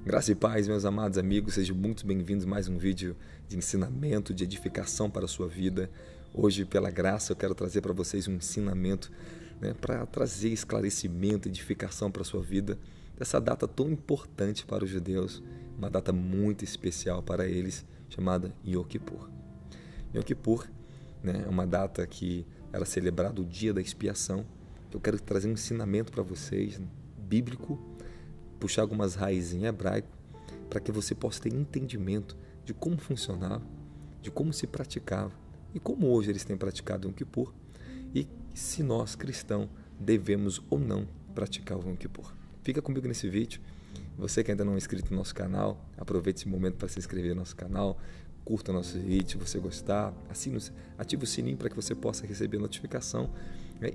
Graça e paz, meus amados amigos, sejam muito bem-vindos a mais um vídeo de ensinamento, de edificação para a sua vida. Hoje, pela graça, eu quero trazer para vocês um ensinamento, para trazer esclarecimento, edificação para a sua vida, dessa data tão importante para os judeus, uma data muito especial para eles, chamada Yom Kippur. Yom Kippur, é uma data que era celebrado o dia da expiação. Eu quero trazer um ensinamento para vocês, bíblico, puxar algumas raízes em hebraico, para que você possa ter entendimento de como funcionava, de como se praticava e como hoje eles têm praticado o Yom Kippur e se nós, cristãos, devemos ou não praticar o Yom Kippur. Fica comigo nesse vídeo. Você que ainda não é inscrito no nosso canal, aproveite esse momento para se inscrever no nosso canal, curta nosso vídeo se você gostar, ative o sininho para que você possa receber notificação,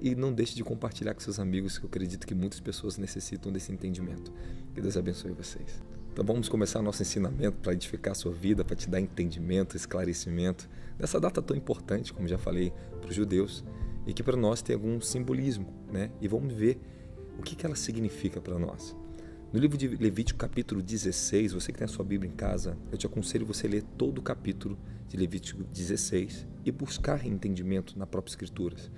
e não deixe de compartilhar com seus amigos, que eu acredito que muitas pessoas necessitam desse entendimento. Que Deus abençoe vocês. Então vamos começar nosso ensinamento para edificar a sua vida, para te dar entendimento, esclarecimento dessa data tão importante, como já falei, para os judeus, e que para nós tem algum simbolismo, e vamos ver o que ela significa para nós. No livro de Levítico, capítulo 16, você que tem a sua Bíblia em casa, eu te aconselho você ler todo o capítulo de Levítico 16 e buscar entendimento na própria Escrituras.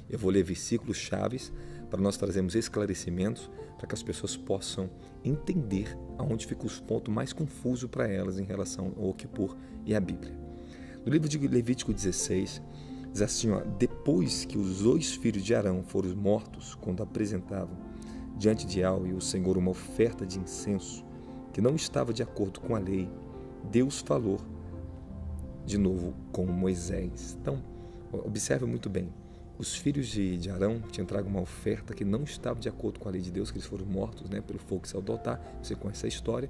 Eu vou ler versículos chaves para nós trazermos esclarecimentos, para que as pessoas possam entender aonde ficam os pontos mais confusos para elas em relação ao Yom Kippur e à Bíblia. No livro de Levítico 16, diz assim, depois que os 2 filhos de Arão foram mortos quando apresentavam diante de Yahvé, o Senhor, uma oferta de incenso que não estava de acordo com a lei, Deus falou de novo com Moisés. Então, observe muito bem. Os filhos de Arão tinham trago uma oferta que não estava de acordo com a lei de Deus, que eles foram mortos pelo fogo que saiu do altar. Você conhece a história.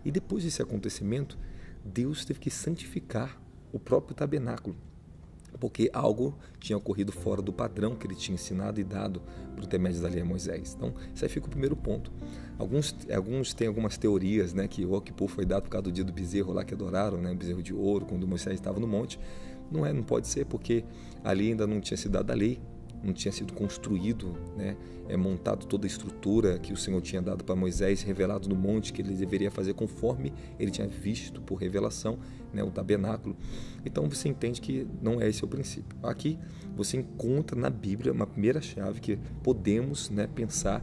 E depois desse acontecimento, Deus teve que santificar o próprio tabernáculo, porque algo tinha ocorrido fora do padrão que ele tinha ensinado e dado por intermédio da lei a Moisés. Então, isso aí fica o primeiro ponto. Alguns têm algumas teorias, que o Yom Kippur foi dado por causa do dia do bezerro lá que adoraram, o bezerro de ouro, quando Moisés estava no monte. Não pode ser, porque ali ainda não tinha sido dada a lei, não tinha sido construído, montado toda a estrutura que o Senhor tinha dado para Moisés, revelado no monte, que ele deveria fazer conforme ele tinha visto por revelação, o tabernáculo. Então você entende que não é esse o princípio. Aqui você encontra na Bíblia uma primeira chave que podemos pensar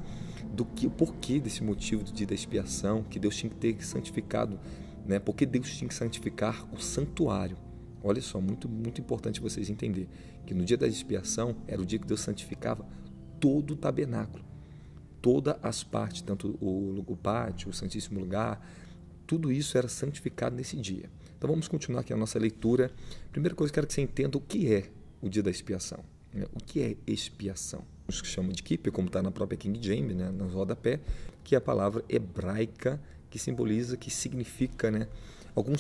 o porquê desse motivo do dia da expiação, que Deus tinha que ter santificado, porque Deus tinha que santificar o santuário. Olha só, muito, muito importante vocês entenderem que no dia da expiação era o dia que Deus santificava todo o tabernáculo, todas as partes, tanto o pátio, o Santíssimo Lugar, tudo isso era santificado nesse dia. Então vamos continuar aqui a nossa leitura. Primeira coisa, eu quero que você entenda o que é o dia da expiação. O que é expiação? Os que chamam de kippur, como está na própria King James, no rodapé, que é a palavra hebraica que simboliza, que significa,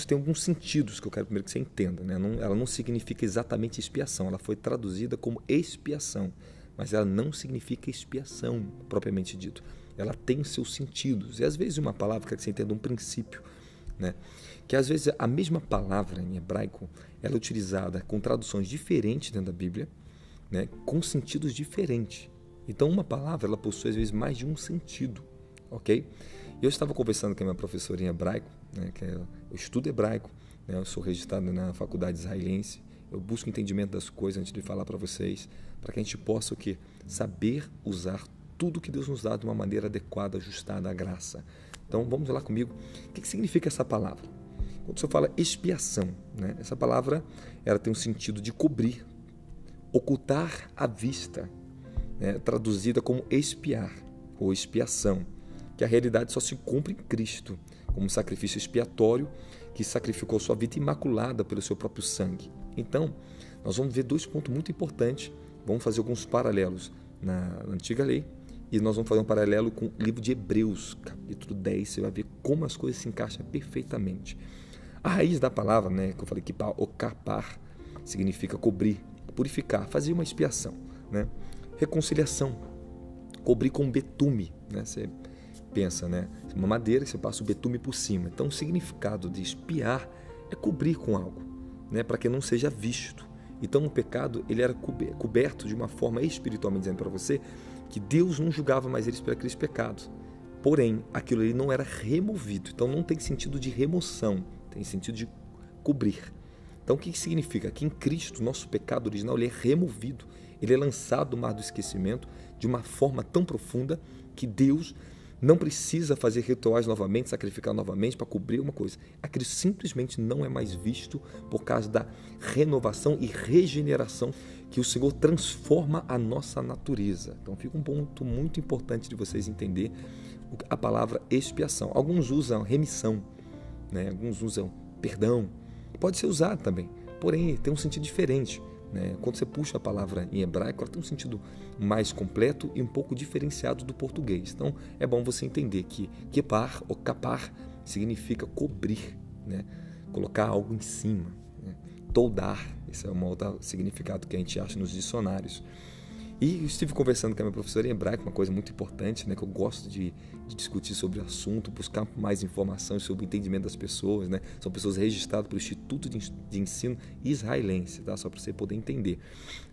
tem alguns sentidos que eu quero primeiro que você entenda. Ela não significa exatamente expiação, ela foi traduzida como expiação, mas ela não significa expiação, propriamente dito. Ela tem seus sentidos. E às vezes uma palavra, quero que você entenda um princípio, que às vezes a mesma palavra em hebraico, ela é utilizada com traduções diferentes dentro da Bíblia, com sentidos diferentes. Então uma palavra, ela possui às vezes mais de um sentido, ok? Eu estava conversando com a minha professora em hebraico, eu estudo hebraico, eu sou registrado na faculdade israelense, eu busco entendimento das coisas antes de falar para vocês, para que a gente possa saber usar tudo que Deus nos dá de uma maneira adequada, ajustada à graça. Então vamos lá comigo. O que significa essa palavra? Quando você fala expiação, essa palavra ela tem um sentido de cobrir, ocultar a vista, traduzida como expiar ou expiação, que a realidade só se cumpre em Cristo, como um sacrifício expiatório que sacrificou sua vida imaculada pelo seu próprio sangue. Então, nós vamos ver 2 pontos muito importantes, vamos fazer alguns paralelos na antiga lei e nós vamos fazer um paralelo com o livro de Hebreus, capítulo 10, você vai ver como as coisas se encaixam perfeitamente. A raiz da palavra, que eu falei que okapar, significa cobrir, purificar, fazer uma expiação, reconciliação, cobrir com betume, você pensa, uma madeira que você passa o betume por cima. Então o significado de expiar é cobrir com algo, para que não seja visto. Então o pecado ele era coberto de uma forma, espiritualmente dizendo para você, que Deus não julgava mais eles por aqueles pecados, Porém, aquilo ali não era removido. Então não tem sentido de remoção, tem sentido de cobrir. Então o que significa? Que em Cristo, nosso pecado original, ele é removido, ele é lançado no mar do esquecimento de uma forma tão profunda que Deus não precisa fazer rituais novamente, sacrificar novamente para cobrir uma coisa. Aquilo simplesmente não é mais visto por causa da renovação e regeneração que o Senhor transforma a nossa natureza. Então fica um ponto muito importante de vocês entender a palavra expiação. Alguns usam remissão, né? Alguns usam perdão. Pode ser usado também, porém tem um sentido diferente. Quando você puxa a palavra em hebraico, ela tem um sentido mais completo e um pouco diferenciado do português. Então, é bom você entender que kepar ou kapar significa cobrir, né? Colocar algo em cima. Né? Toldar, esse é um outro significado que a gente acha nos dicionários. E eu estive conversando com a minha professora em hebraico, uma coisa muito importante, né, que eu gosto de discutir sobre o assunto, buscar mais informações sobre o entendimento das pessoas. Né? São pessoas registradas pelo Instituto de Ensino Israelense, tá? Só para você poder entender,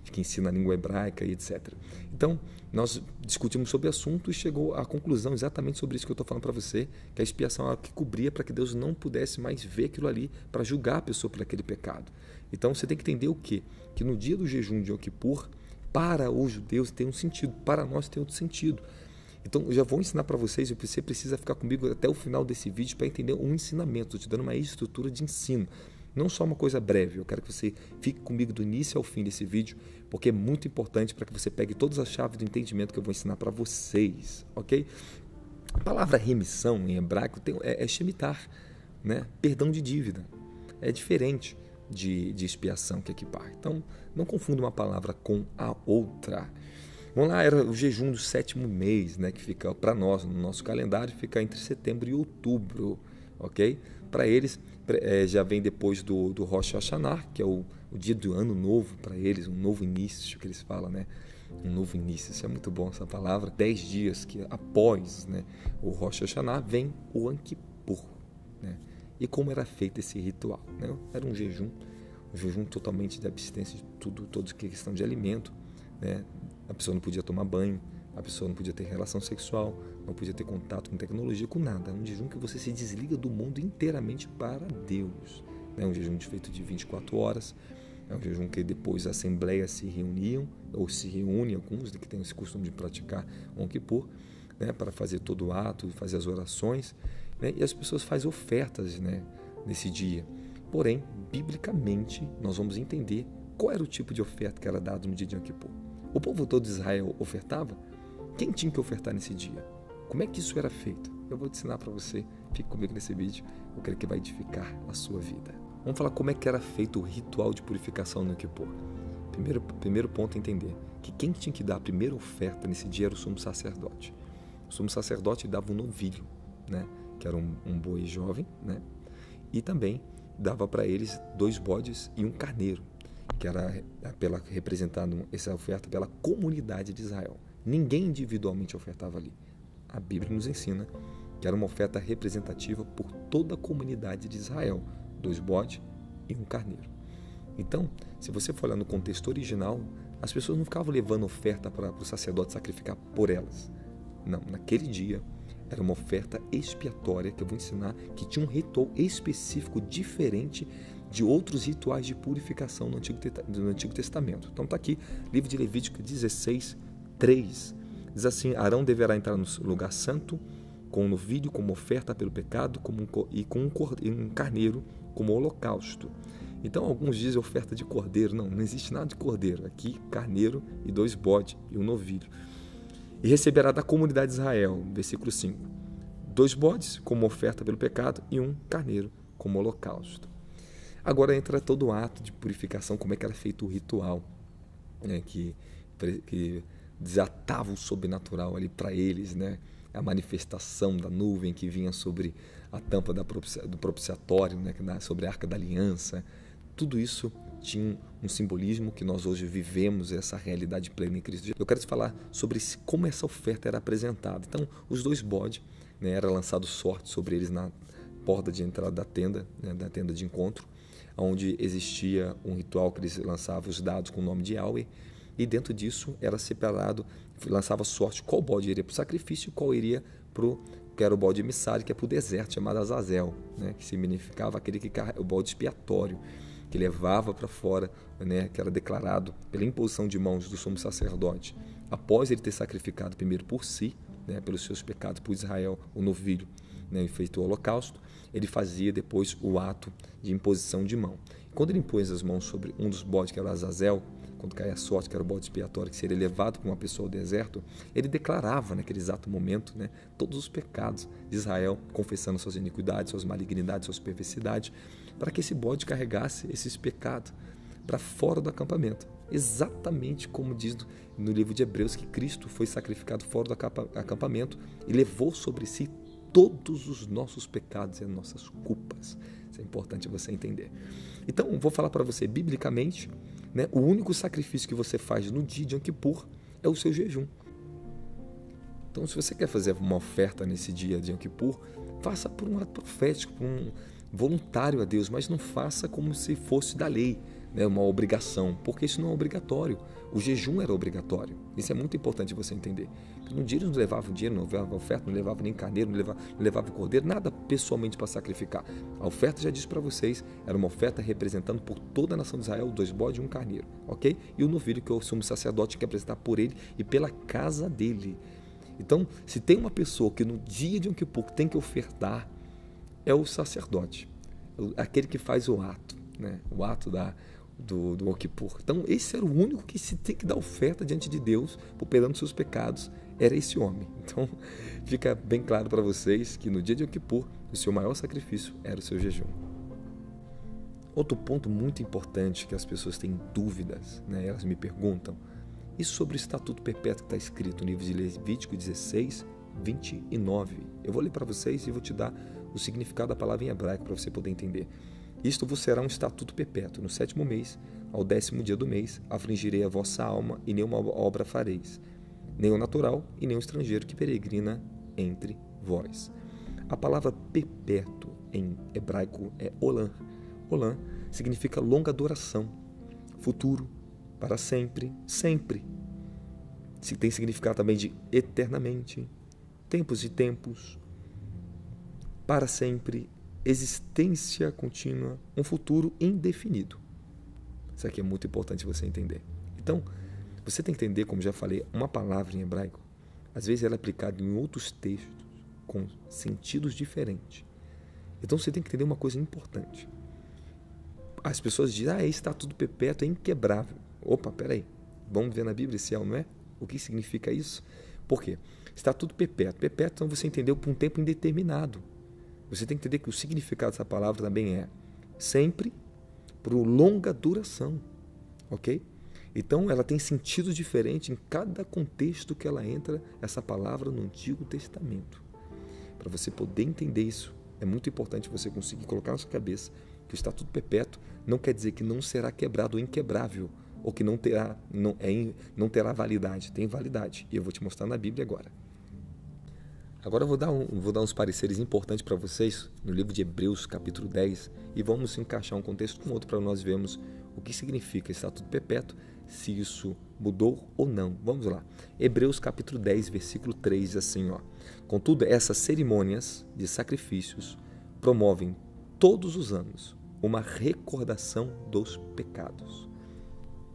que ensina a língua hebraica e etc. Então, nós discutimos sobre o assunto e chegou à conclusão exatamente sobre isso que eu estou falando para você, que a expiação é algo que cobria para que Deus não pudesse mais ver aquilo ali, para julgar a pessoa por aquele pecado. Então, você tem que entender o quê? Que no dia do jejum de Yom Kippur, para os judeus tem um sentido, para nós tem outro sentido. Então, eu já vou ensinar para vocês, e você precisa ficar comigo até o final desse vídeo para entender um ensinamento. Estou te dando uma estrutura de ensino, não só uma coisa breve. Eu quero que você fique comigo do início ao fim desse vídeo, porque é muito importante para que você pegue todas as chaves do entendimento que eu vou ensinar para vocês, ok? A palavra remissão em hebraico é shemitar, né? Perdão de dívida. É diferente de expiação, que é kipar. Então, não confunda uma palavra com a outra. Vamos lá, era o jejum do 7º mês, né, que fica para nós, no nosso calendário, fica entre setembro e outubro, ok? Para eles, já vem depois do Rosh Hashanah, que é o dia do ano novo para eles, um novo início, que eles falam, né? Um novo início, isso é muito bom essa palavra. 10 dias que após, né, o Rosh Hashanah vem o Yom Kippur, né? E como era feito esse ritual, né? Era um jejum totalmente de abstinência de tudo, toda questão de alimento, né? A pessoa não podia tomar banho, a pessoa não podia ter relação sexual, não podia ter contato com tecnologia, com nada. É um jejum que você se desliga do mundo inteiramente para Deus. É um jejum feito de 24 horas, é um jejum que depois as assembleias se reuniam, ou se reúnem, alguns que têm esse costume de praticar Yom Kippur, né, para fazer todo o ato, fazer as orações, né, e as pessoas fazem ofertas, né, nesse dia. Porém, biblicamente, nós vamos entender qual era o tipo de oferta que era dado no dia de Yom Kippur. O povo todo de Israel ofertava? Quem tinha que ofertar nesse dia? Como é que isso era feito? Eu vou te ensinar para você. Fique comigo nesse vídeo. Eu creio que vai edificar a sua vida. Vamos falar como é que era feito o ritual de purificação no Yom Kippur. Primeiro ponto a entender que quem tinha que dar a primeira oferta nesse dia era o sumo sacerdote. O sumo sacerdote dava um novilho, né, que era um boi jovem, né, e também dava para eles 2 bodes e um carneiro, que era representando essa oferta pela comunidade de Israel. Ninguém individualmente ofertava ali. A Bíblia nos ensina que era uma oferta representativa por toda a comunidade de Israel, 2 bodes e um carneiro. Então, se você for olhar no contexto original, as pessoas não ficavam levando oferta para o sacerdote sacrificar por elas. Não, naquele dia era uma oferta expiatória que eu vou ensinar, que tinha um ritual específico diferente de outros rituais de purificação no Antigo Testamento. Então está aqui, livro de Levítico 16, 3. Diz assim: Arão deverá entrar no lugar santo com um novilho como oferta pelo pecado e com um carneiro como holocausto. Então alguns dizem oferta de cordeiro. Não existe nada de cordeiro. Aqui carneiro e 2 bodes e um novilho. E receberá da comunidade de Israel, versículo 5, 2 bodes como oferta pelo pecado e um carneiro como holocausto. Agora entra todo o ato de purificação, como é que era feito o ritual, né, que desatava o sobrenatural ali para eles, né, a manifestação da nuvem que vinha sobre a tampa do propiciatório, né, sobre a Arca da Aliança. Tudo isso tinha um simbolismo que nós hoje vivemos, essa realidade plena em Cristo. Eu quero te falar sobre como essa oferta era apresentada. Então, os 2 bodes, né, era lançado sorte sobre eles na porta de entrada da tenda, né, da tenda de encontro, onde existia um ritual que eles lançavam os dados com o nome de Yahweh, e dentro disso era separado, lançava sorte qual bode iria para o sacrifício e qual iria para que era o bode emissário, que é para o deserto, chamado Azazel, né? Que significava aquele que o bode expiatório, que levava para fora, né? Que era declarado pela imposição de mãos do sumo sacerdote, após ele ter sacrificado primeiro por si, né? Pelos seus pecados, por Israel, o novilho, né? E feito o holocausto, ele fazia depois o ato de imposição de mão. Quando ele impôs as mãos sobre um dos bodes, que era o Azazel, quando caía a sorte, que era o bode expiatório, que seria levado por uma pessoa ao deserto, ele declarava naquele exato momento, né, todos os pecados de Israel, confessando suas iniquidades, suas malignidades, suas perversidades, para que esse bode carregasse esses pecados para fora do acampamento. Exatamente como diz no livro de Hebreus, que Cristo foi sacrificado fora do acampamento e levou sobre si todos os nossos pecados e as nossas culpas. Isso é importante você entender. Então, vou falar para você, biblicamente, né, o único sacrifício que você faz no dia de Yom Kippur é o seu jejum. Então, se você quer fazer uma oferta nesse dia de Yom Kippur, faça por um ato profético, por um voluntário a Deus, mas não faça como se fosse da lei, né, uma obrigação, porque isso não é obrigatório. O jejum era obrigatório. Isso é muito importante você entender. No dia eles não levavam dinheiro, não levavam oferta, não levavam nem carneiro, não levavam cordeiro, nada pessoalmente para sacrificar. A oferta, já disse para vocês, era uma oferta representando por toda a nação de Israel 2 bodes e 1 carneiro, ok? E o novilho, que o sumo sacerdote tinha que apresentar por ele e pela casa dele. Então, se tem uma pessoa que no dia de Yom Kippur tem que ofertar, é o sacerdote, aquele que faz o ato, né? O ato do Yom Kippur. Então, esse era o único que se tem que dar oferta diante de Deus por perdão dos seus pecados, era esse homem. Então, fica bem claro para vocês que no dia de Yom Kippur, o seu maior sacrifício era o seu jejum. Outro ponto muito importante que as pessoas têm dúvidas, né? Elas me perguntam, e sobre o Estatuto Perpétuo que está escrito no livro de Levítico 16, 29. Eu vou ler para vocês e vou te dar o significado da palavra em hebraico para você poder entender. Isto vos será um estatuto perpétuo. No 7º mês, ao 10º dia do mês, afligirei a vossa alma e nenhuma obra fareis, nem o natural e nem o estrangeiro que peregrina entre vós. A palavra perpétuo em hebraico é olam. Olam significa longa duração, futuro, para sempre, sempre. Tem significado também de eternamente, tempos e tempos, para sempre, existência contínua, um futuro indefinido. Isso aqui é muito importante você entender. Então, você tem que entender, como já falei, uma palavra em hebraico, às vezes ela é aplicada em outros textos com sentidos diferentes. Então, você tem que entender uma coisa importante. As pessoas dizem, esse estatuto perpétuo é inquebrável. Opa, peraí, vamos ver na Bíblia se é ou não é? O que significa isso? Por quê? Estatuto perpétuo. Perpétuo, então, você entendeu por um tempo indeterminado. Você tem que entender que o significado dessa palavra também é sempre, por longa duração, ok? Então, ela tem sentido diferente em cada contexto que ela entra, essa palavra no Antigo Testamento. Para você poder entender isso, é muito importante você conseguir colocar na sua cabeça que o Estatuto Perpétuo não quer dizer que não será quebrado ou inquebrável, ou que não terá validade. Tem validade, e eu vou te mostrar na Bíblia agora. Agora eu vou dar uns pareceres importantes para vocês no livro de Hebreus, capítulo 10, e vamos encaixar um contexto com outro para nós vermos o que significa Estatuto Perpétuo, se isso mudou ou não. Vamos lá. Hebreus, capítulo 10, versículo 3, diz assim, ó. Contudo, essas cerimônias de sacrifícios promovem todos os anos uma recordação dos pecados.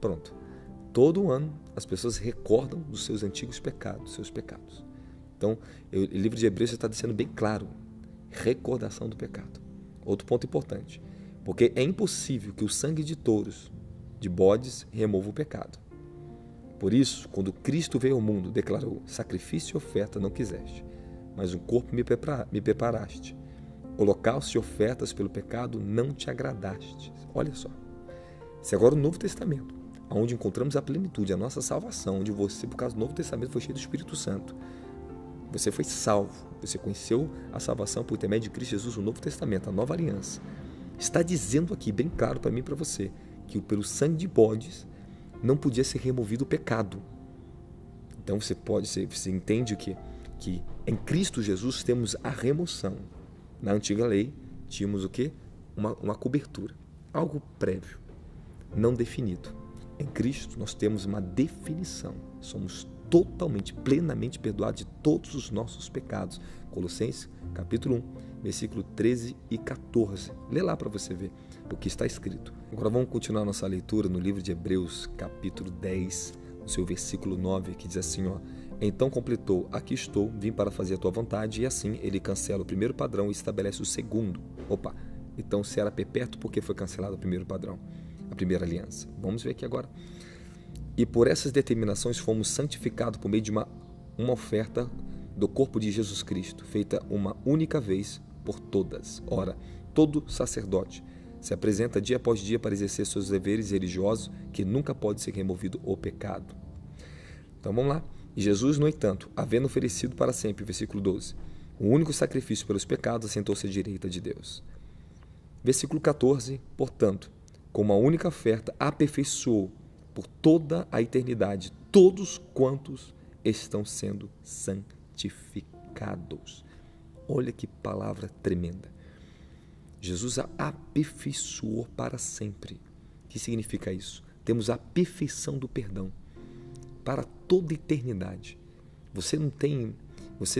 Pronto. Todo ano as pessoas recordam dos seus antigos pecados, seus pecados. Então, o livro de Hebreus está dizendo bem claro, recordação do pecado. Outro ponto importante, porque é impossível que o sangue de touros, de bodes, remova o pecado. Por isso, quando Cristo veio ao mundo, declarou, sacrifício e oferta não quiseste, mas um corpo me preparaste. Holocaustos e ofertas pelo pecado não te agradaste. Olha só, se agora o Novo Testamento, onde encontramos a plenitude, a nossa salvação, onde você, por causa do Novo Testamento, foi cheio do Espírito Santo, você foi salvo, você conheceu a salvação por intermédio de Cristo Jesus, o Novo Testamento, a nova aliança. Está dizendo aqui, bem claro para mim e para você, que pelo sangue de bodes não podia ser removido o pecado. Então você entende que em Cristo Jesus temos a remoção. Na antiga lei tínhamos o quê? Uma cobertura, algo prévio, não definido. Em Cristo nós temos uma definição, somos totalmente, plenamente perdoados de todos os nossos pecados. Colossenses, capítulo 1, versículo 13 e 14. Lê lá para você ver o que está escrito. Agora vamos continuar nossa leitura no livro de Hebreus, capítulo 10, no seu versículo 9, que diz assim, ó: então completou, aqui estou, vim para fazer a tua vontade, e assim ele cancela o primeiro padrão e estabelece o segundo. Opa, então se era perpétuo, por que foi cancelado o primeiro padrão, a primeira aliança? Vamos ver aqui agora. E por essas determinações fomos santificados por meio de uma oferta do corpo de Jesus Cristo, feita uma única vez por todas. Ora, todo sacerdote se apresenta dia após dia para exercer seus deveres religiosos, que nunca pode ser removido o pecado. Então vamos lá. E Jesus, no entanto, havendo oferecido para sempre, versículo 12, o único sacrifício pelos pecados, assentou-se à direita de Deus. Versículo 14, portanto, com uma única oferta, aperfeiçoou por toda a eternidade todos quantos estão sendo santificados. Olha que palavra tremenda. Jesus a aperfeiçoou para sempre. O que significa isso? Temos a perfeição do perdão para toda a eternidade. Você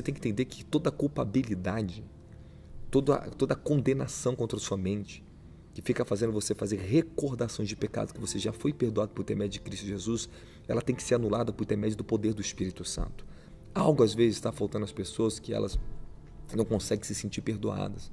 tem que entender que toda a culpabilidade, toda a condenação contra a sua mente, que fica fazendo você fazer recordações de pecados que você já foi perdoado por intermédio de Cristo Jesus, ela tem que ser anulada por intermédio do poder do Espírito Santo. Algo às vezes está faltando às pessoas, que elas não conseguem se sentir perdoadas.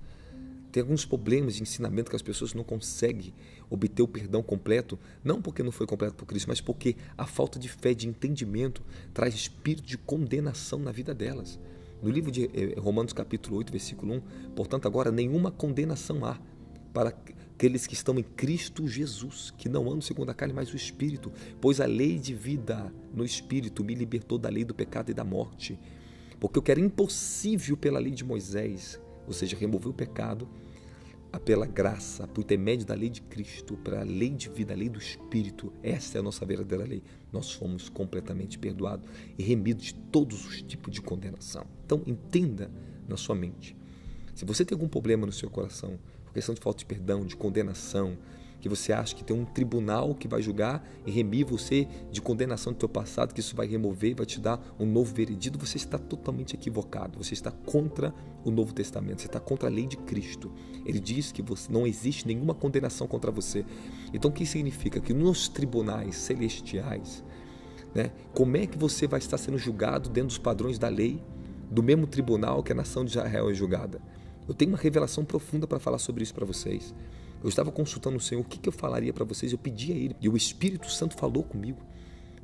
Tem alguns problemas de ensinamento que as pessoas não conseguem obter o perdão completo, não porque não foi completo por Cristo, mas porque a falta de fé, de entendimento, traz espírito de condenação na vida delas. No livro de Romanos capítulo 8, versículo 1, portanto agora nenhuma condenação há para aqueles que estão em Cristo Jesus, que não andam segundo a carne, mas o Espírito, pois a lei de vida no Espírito me libertou da lei do pecado e da morte, porque o que era impossível pela lei de Moisés, ou seja, remover o pecado, pela graça, por intermédio da lei de Cristo, pela lei de vida, a lei do Espírito, essa é a nossa verdadeira lei. Nós fomos completamente perdoados e remidos de todos os tipos de condenação. Então, entenda na sua mente. Se você tem algum problema no seu coração, por questão de falta de perdão, de condenação, que você acha que tem um tribunal que vai julgar e remir você de condenação do teu passado, que isso vai remover e vai te dar um novo veredito, você está totalmente equivocado. Você está contra o Novo Testamento, você está contra a lei de Cristo. Ele diz que não existe nenhuma condenação contra você. Então, o que significa? Que nos tribunais celestiais, como é que você vai estar sendo julgado dentro dos padrões da lei, do mesmo tribunal que a nação de Israel é julgada? Eu tenho uma revelação profunda para falar sobre isso para vocês. Eu estava consultando o Senhor, o que eu falaria para vocês, eu pedi a Ele, e o Espírito Santo falou comigo.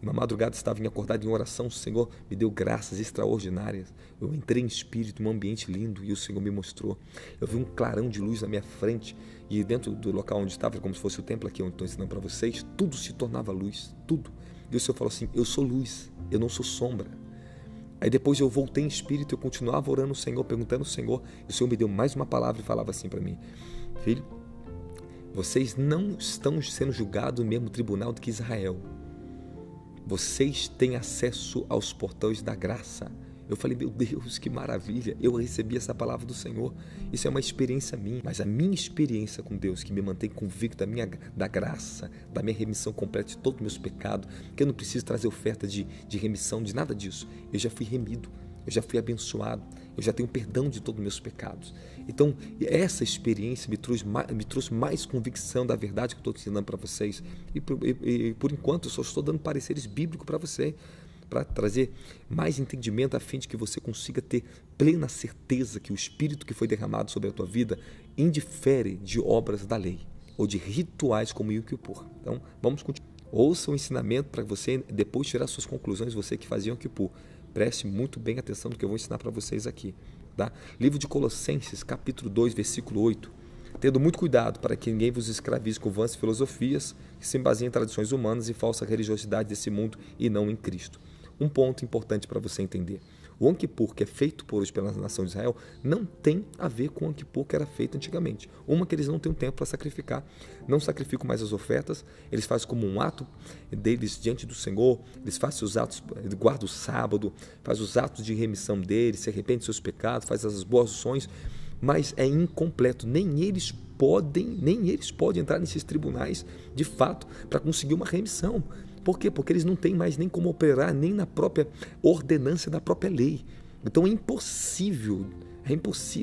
Uma madrugada estava acordado em oração, o Senhor me deu graças extraordinárias. Eu entrei em espírito, um ambiente lindo, e o Senhor me mostrou. Eu vi um clarão de luz na minha frente, e dentro do local onde estava, como se fosse o templo aqui onde estou ensinando para vocês, tudo se tornava luz, tudo. E o Senhor falou assim, eu sou luz, eu não sou sombra. Aí depois eu voltei em espírito, eu continuava orando ao Senhor, perguntando ao Senhor, e o Senhor me deu mais uma palavra e falava assim para mim, filho, vocês não estão sendo julgados no mesmo tribunal do que Israel. Vocês têm acesso aos portões da graça. Eu falei, meu Deus, que maravilha. Eu recebi essa palavra do Senhor. Isso é uma experiência minha. Mas a minha experiência com Deus, que me mantém convicto da graça, da minha remissão completa de todos os meus pecados, que eu não preciso trazer oferta de remissão, de nada disso. Eu já fui remido. Eu já fui abençoado, eu já tenho perdão de todos os meus pecados. Então, essa experiência me trouxe mais convicção da verdade que eu estou ensinando para vocês. E por enquanto, eu só estou dando pareceres bíblicos para você, para trazer mais entendimento a fim de que você consiga ter plena certeza que o Espírito que foi derramado sobre a tua vida indifere de obras da lei ou de rituais como Yom Kippur. Então, vamos continuar. Ouça o ensinamento para você depois tirar suas conclusões, você que fazia Yom Kippur. Preste muito bem atenção no que eu vou ensinar para vocês aqui. Tá? Livro de Colossenses, capítulo 2, versículo 8. Tendo muito cuidado para que ninguém vos escravize com vãs filosofias que se baseiam em tradições humanas e falsa religiosidade desse mundo e não em Cristo. Um ponto importante para você entender. O Yom Kippur, que é feito por hoje pela nação de Israel, não tem a ver com o Yom Kippur que era feito antigamente. Uma, que eles não têm tempo para sacrificar, não sacrificam mais as ofertas, eles fazem como um ato deles diante do Senhor, eles fazem os atos, guardam o sábado, fazem os atos de remissão deles, se arrependem de seus pecados, fazem as boas ações, mas é incompleto, nem eles podem entrar nesses tribunais de fato para conseguir uma remissão. Por quê? Porque eles não têm mais nem como operar nem na própria ordenância da própria lei. Então é impossível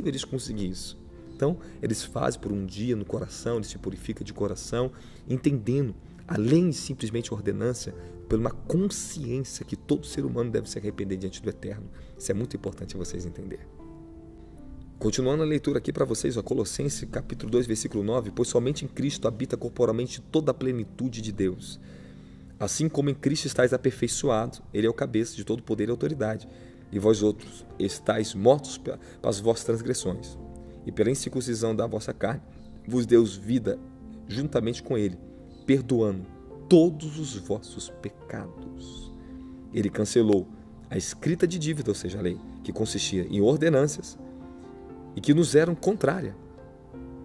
eles conseguirem isso. Então eles fazem por um dia no coração, eles se purificam de coração, entendendo, além de simplesmente ordenância, por uma consciência que todo ser humano deve se arrepender diante do Eterno. Isso é muito importante vocês entenderem. Continuando a leitura aqui para vocês, Colossenses capítulo 2, versículo 9, pois somente em Cristo habita corporalmente toda a plenitude de Deus. Assim como em Cristo estáis aperfeiçoados, Ele é o cabeça de todo poder e autoridade, e vós outros estáis mortos para as vossas transgressões, e pela incircuncisão da vossa carne vos deu vida juntamente com Ele, perdoando todos os vossos pecados. Ele cancelou a escrita de dívida, ou seja, a lei, que consistia em ordenanças, e que nos eram contrárias.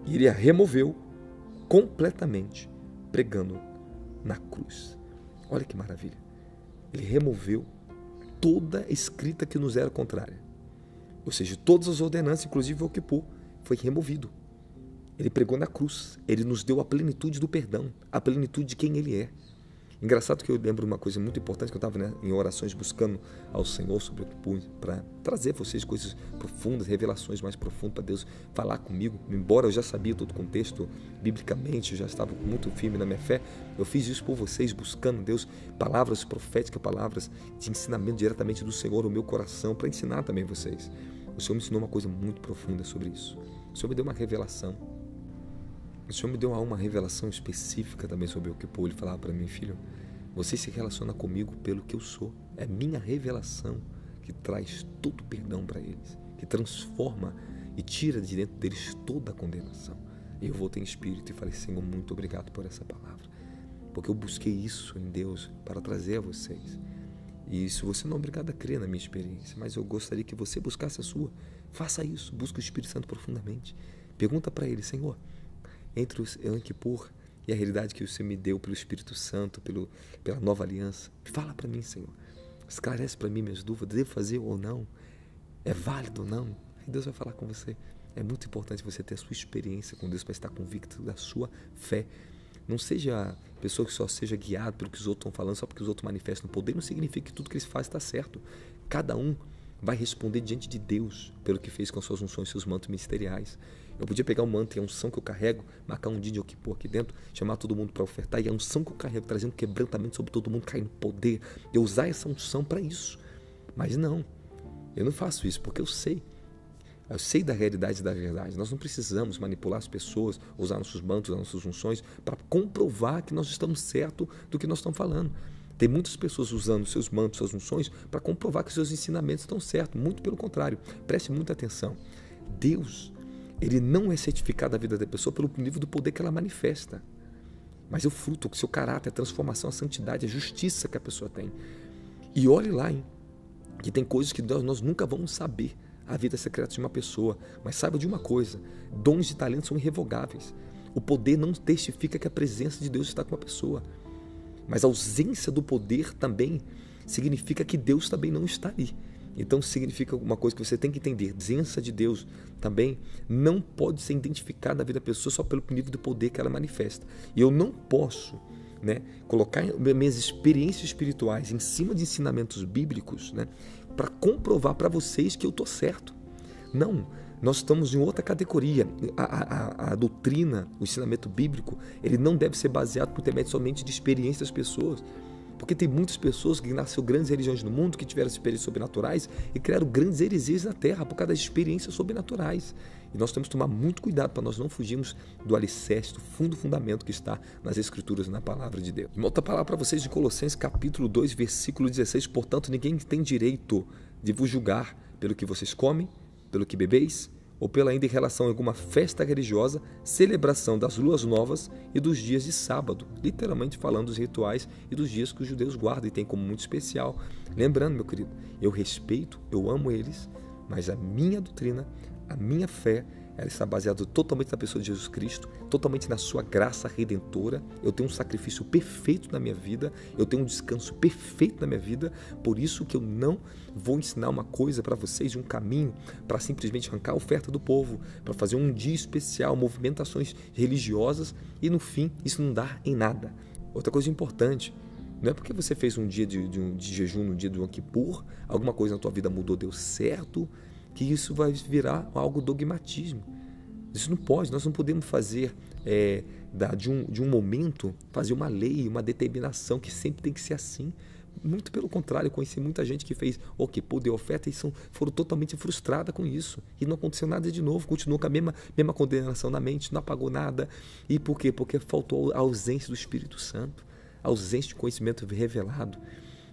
E Ele a removeu completamente, pregando na cruz. Olha que maravilha. Ele removeu toda a escrita que nos era contrária. Ou seja, todas as ordenanças, inclusive o Kippur, foi removido. Ele pregou na cruz. Ele nos deu a plenitude do perdão, a plenitude de quem Ele é. Engraçado que eu lembro uma coisa muito importante, que eu estava em orações buscando ao Senhor sobre o Kippur, para trazer a vocês coisas profundas, revelações mais profundas, para Deus falar comigo. Embora eu já sabia todo o contexto, biblicamente, eu já estava muito firme na minha fé, eu fiz isso por vocês, buscando Deus, palavras proféticas, palavras de ensinamento diretamente do Senhor no meu coração, para ensinar também vocês. O Senhor me ensinou uma coisa muito profunda sobre isso. O Senhor me deu uma revelação. O Senhor me deu uma revelação específica também sobre o Kippur. Ele falava para mim, filho, você se relaciona comigo pelo que eu sou. É minha revelação que traz todo o perdão para eles, que transforma e tira de dentro deles toda a condenação. E eu voltei em espírito e falei, Senhor, muito obrigado por essa palavra, porque eu busquei isso em Deus para trazer a vocês. E se você não é obrigado a crer na minha experiência, mas eu gostaria que você buscasse a sua, faça isso, busque o Espírito Santo profundamente. Pergunta para ele, Senhor, entre o Yom Kippur e a realidade que você me deu pelo Espírito Santo, pela nova aliança, fala para mim, Senhor. Esclarece para mim minhas dúvidas, devo fazer ou não? É válido ou não? Aí Deus vai falar com você. É muito importante você ter a sua experiência com Deus para estar convicto da sua fé. Não seja pessoa que só seja guiado pelo que os outros estão falando, só porque os outros manifestam poder, não significa que tudo que eles fazem está certo. Cada um vai responder diante de Deus pelo que fez com as suas unções, seus mantos ministeriais. Eu podia pegar o manto e a unção que eu carrego, marcar um dia de Yom Kippur aqui dentro, chamar todo mundo para ofertar, e a unção que eu carrego, trazendo quebrantamento sobre todo mundo, caindo poder, eu usar essa unção para isso. Mas não, eu não faço isso, porque eu sei da realidade e da verdade. Nós não precisamos manipular as pessoas, usar nossos mantos, as nossas unções, para comprovar que nós estamos certos do que nós estamos falando. Tem muitas pessoas usando seus mantos, suas unções, para comprovar que seus ensinamentos estão certos. Muito pelo contrário, preste muita atenção. Deus, Ele não é certificado da vida da pessoa pelo nível do poder que ela manifesta, mas é o fruto, o seu caráter, a transformação, a santidade, a justiça que a pessoa tem. E olhe lá, que tem coisas que nós nunca vamos saber, a vida secreta de uma pessoa, mas saiba de uma coisa, dons e talentos são irrevogáveis. O poder não testifica que a presença de Deus está com a pessoa, mas a ausência do poder também significa que Deus também não está ali. Então significa uma coisa que você tem que entender, a presença de Deus também não pode ser identificada na vida da pessoa só pelo nível do poder que ela manifesta. E eu não posso, colocar minhas experiências espirituais em cima de ensinamentos bíblicos, para comprovar para vocês que eu estou certo. Não, nós estamos em outra categoria. A doutrina, o ensinamento bíblico, ele não deve ser baseado por intermédio somente de experiências das pessoas. Porque tem muitas pessoas que nasceram grandes religiões no mundo, que tiveram experiências sobrenaturais e criaram grandes heresias na Terra por causa das experiências sobrenaturais. E nós temos que tomar muito cuidado para nós não fugirmos do alicerce, do fundamento que está nas Escrituras, na Palavra de Deus. Uma outra palavra para vocês de Colossenses capítulo 2, versículo 16. Portanto, ninguém tem direito de vos julgar pelo que vocês comem, pelo que bebeis, ou pela ainda em relação a alguma festa religiosa, celebração das luas novas e dos dias de sábado, literalmente falando dos rituais e dos dias que os judeus guardam e têm como muito especial. Lembrando, meu querido, eu respeito, eu amo eles, mas a minha doutrina, a minha fé, ela está baseada totalmente na pessoa de Jesus Cristo, totalmente na sua graça redentora. Eu tenho um sacrifício perfeito na minha vida, eu tenho um descanso perfeito na minha vida, por isso que eu não vou ensinar uma coisa para vocês, um caminho para simplesmente arrancar a oferta do povo, para fazer um dia especial, movimentações religiosas e no fim isso não dá em nada. Outra coisa importante, Não é porque você fez um dia de jejum no dia do Yom Kippur, alguma coisa na tua vida mudou, deu certo, que isso vai virar algo dogmatismo. Isso não pode, nós não podemos fazer de um momento, fazer uma lei, uma determinação que sempre tem que ser assim. Muito pelo contrário, eu conheci muita gente que fez o Kippur, deu oferta e foram totalmente frustrada com isso. E não aconteceu nada de novo, continuou com a mesma condenação na mente, não apagou nada. E por quê? Porque faltou a ausência do Espírito Santo, a ausência de conhecimento revelado.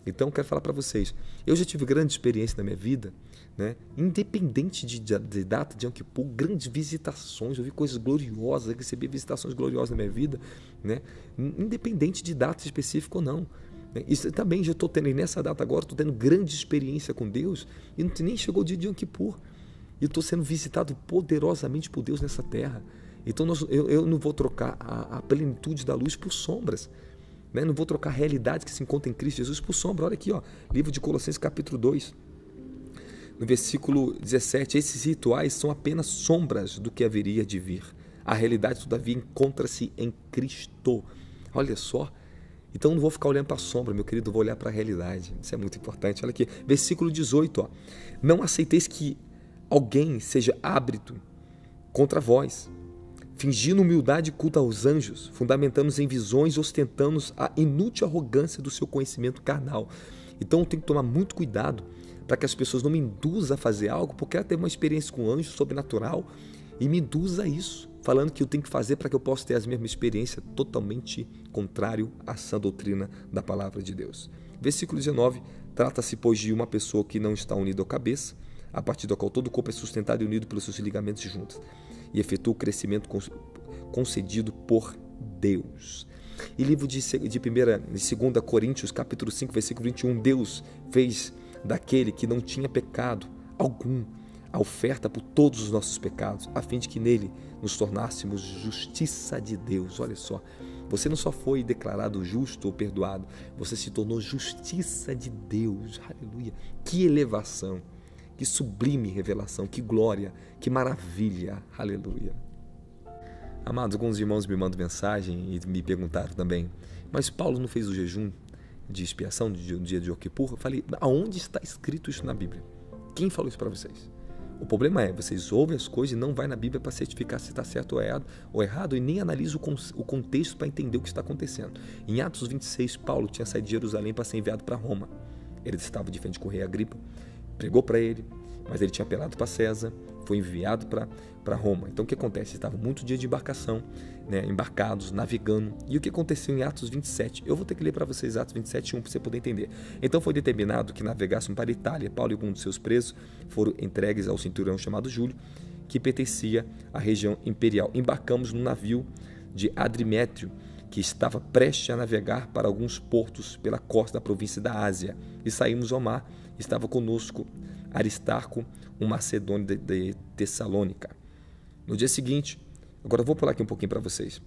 Então, eu quero falar para vocês, eu já tive grande experiência na minha vida, né? Independente de data de Yom Kippur, grandes visitações, eu vi coisas gloriosas, recebi visitações gloriosas na minha vida, né? Independente de data específica ou não. Isso também já estou tendo, e nessa data agora, estou tendo grande experiência com Deus, e nem chegou o dia de Yom Kippur, e estou sendo visitado poderosamente por Deus nessa terra. Então eu não vou trocar a plenitude da luz por sombras, né? Não vou trocar a realidade que se encontra em Cristo Jesus por sombra. Olha aqui, ó, livro de Colossenses capítulo 2, no versículo 17, esses rituais são apenas sombras do que haveria de vir. A realidade, todavia, encontra-se em Cristo. Olha só. Então não vou ficar olhando para a sombra, meu querido, vou olhar para a realidade. Isso é muito importante. Olha aqui, versículo 18. Ó. Não aceiteis que alguém seja árbitro contra vós, fingindo humildade e culto aos anjos, fundamentando-nos em visões, ostentando a inútil arrogância do seu conhecimento carnal. Então eu tenho que tomar muito cuidado para que as pessoas não me induzam a fazer algo, porque ela teve uma experiência com um anjo sobrenatural e me induza a isso, falando que eu tenho que fazer para que eu possa ter as mesmas experiências, totalmente contrário a essa doutrina da palavra de Deus. Versículo 19, trata-se, pois, de uma pessoa que não está unida à cabeça, a partir da qual todo o corpo é sustentado e unido pelos seus ligamentos juntos, e efetua o crescimento concedido por Deus. E livro de 2 Coríntios, capítulo 5, versículo 21, Deus fez daquele que não tinha pecado algum a oferta por todos os nossos pecados, a fim de que nele nos tornássemos justiça de Deus. Olha só, você não só foi declarado justo ou perdoado, você se tornou justiça de Deus. Aleluia! Que elevação, que sublime revelação, que glória, que maravilha. Aleluia! Amados, alguns irmãos me mandam mensagem e me perguntaram também, mas Paulo não fez o jejum de expiação no dia de Yom Kippur? Eu falei, aonde está escrito isso na Bíblia? Quem falou isso para vocês? O problema é, vocês ouvem as coisas e não vai na Bíblia para certificar se está certo ou errado e nem analisa o contexto para entender o que está acontecendo. Em Atos 26, Paulo tinha saído de Jerusalém para ser enviado para Roma. Ele estava de frente com o rei Agripa, pregou para ele, mas ele tinha apelado para César, foi enviado para Roma. Então o que acontece? Estavam muitos dias de embarcação, né, embarcados, navegando. E o que aconteceu em Atos 27? Eu vou ter que ler para vocês Atos 27, 1 para você poder entender. Então foi determinado que navegassem para a Itália. Paulo e alguns de seus presos foram entregues ao centurião chamado Júlio, que pertencia à região imperial. Embarcamos num navio de Adrimétrio, que estava prestes a navegar para alguns portos pela costa da província da Ásia. E saímos ao mar. Estava conosco Aristarco, um macedônio de Tessalônica. No dia seguinte, agora eu vou pular aqui um pouquinho para vocês.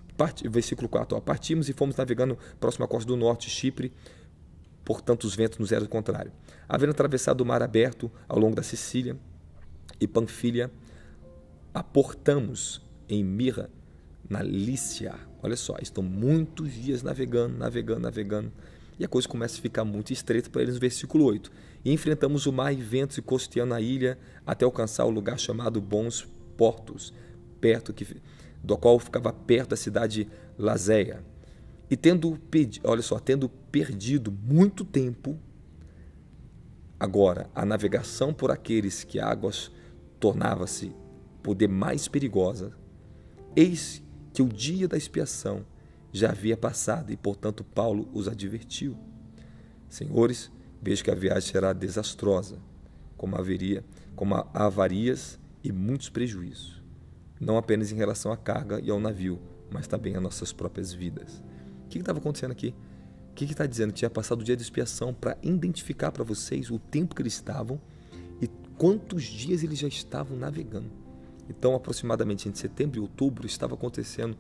Versículo 4. Ó, partimos e fomos navegando próximo à costa do norte, Chipre, portanto os ventos nos eram contrários. Havendo atravessado o mar aberto ao longo da Sicília e Panfilha, aportamos em Mira, na Lícia. Olha só, estão muitos dias navegando, e a coisa começa a ficar muito estreita para eles no versículo 8. E enfrentamos o mar e ventos e costeando a ilha até alcançar o lugar chamado Bons Portos, do qual ficava perto da cidade Lazéia. E tendo perdido muito tempo, agora a navegação por aqueles que águas tornava-se poder mais perigosa, eis que o dia da expiação já havia passado e, portanto, Paulo os advertiu. Senhores, vejo que a viagem será desastrosa, como havarias e muitos prejuízos, não apenas em relação à carga e ao navio, mas também às nossas próprias vidas. O que estava acontecendo aqui? O que está dizendo? Tinha passado o dia de expiação para identificar para vocês o tempo que eles estavam e quantos dias eles já estavam navegando. Então, aproximadamente entre setembro e outubro, estava acontecendo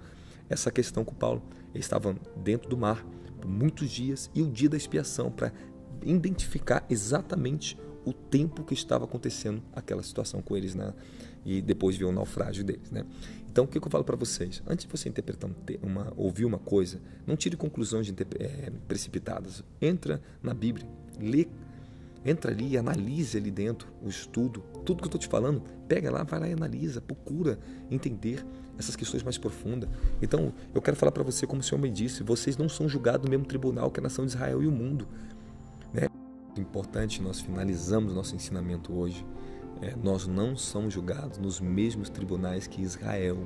essa questão com Paulo. Eles estavam dentro do mar por muitos dias e o dia da expiação para identificar exatamente o tempo que estava acontecendo aquela situação com eles e depois ver o naufrágio deles, né? Então, o que eu falo para vocês? Antes de você interpretar ouvir uma coisa, não tire conclusões precipitadas. Entra na Bíblia, lê, entra ali e analise ali dentro o estudo. Tudo que eu estou te falando, pega lá, vai lá e analisa, procura entender essas questões mais profundas. Então, eu quero falar para você, como o Senhor me disse, vocês não são julgados no mesmo tribunal que a nação de Israel e o mundo, né? Importante, nós finalizamos nosso ensinamento hoje. Nós não somos julgados nos mesmos tribunais que Israel.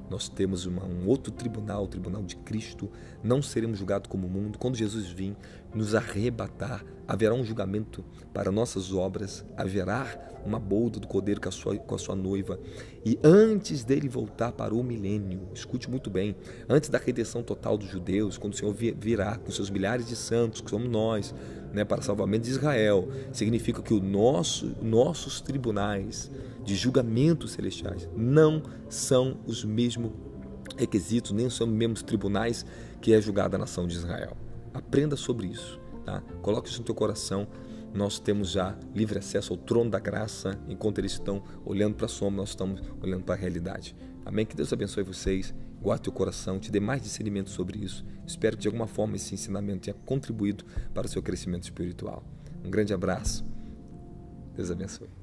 Nós temos um outro tribunal, o tribunal de Cristo. Não seremos julgados como o mundo. Quando Jesus vir nos arrebatar, haverá um julgamento para nossas obras, haverá uma boda do Cordeiro com a sua noiva. E antes dele voltar para o milênio, escute muito bem, antes da redenção total dos judeus, quando o Senhor virá com seus milhares de santos, que somos nós, né, para salvamento de Israel, significa que nossos tribunais de julgamentos celestiais não são os mesmos requisitos, nem são os mesmos tribunais que é julgada a nação de Israel. Aprenda sobre isso, tá? Coloque isso no teu coração. Nós temos já livre acesso ao trono da graça. Enquanto eles estão olhando para a sombra, nós estamos olhando para a realidade. Amém? Que Deus abençoe vocês, guarde teu coração, te dê mais discernimento sobre isso. Espero que de alguma forma esse ensinamento tenha contribuído para o seu crescimento espiritual. Um grande abraço. Deus abençoe.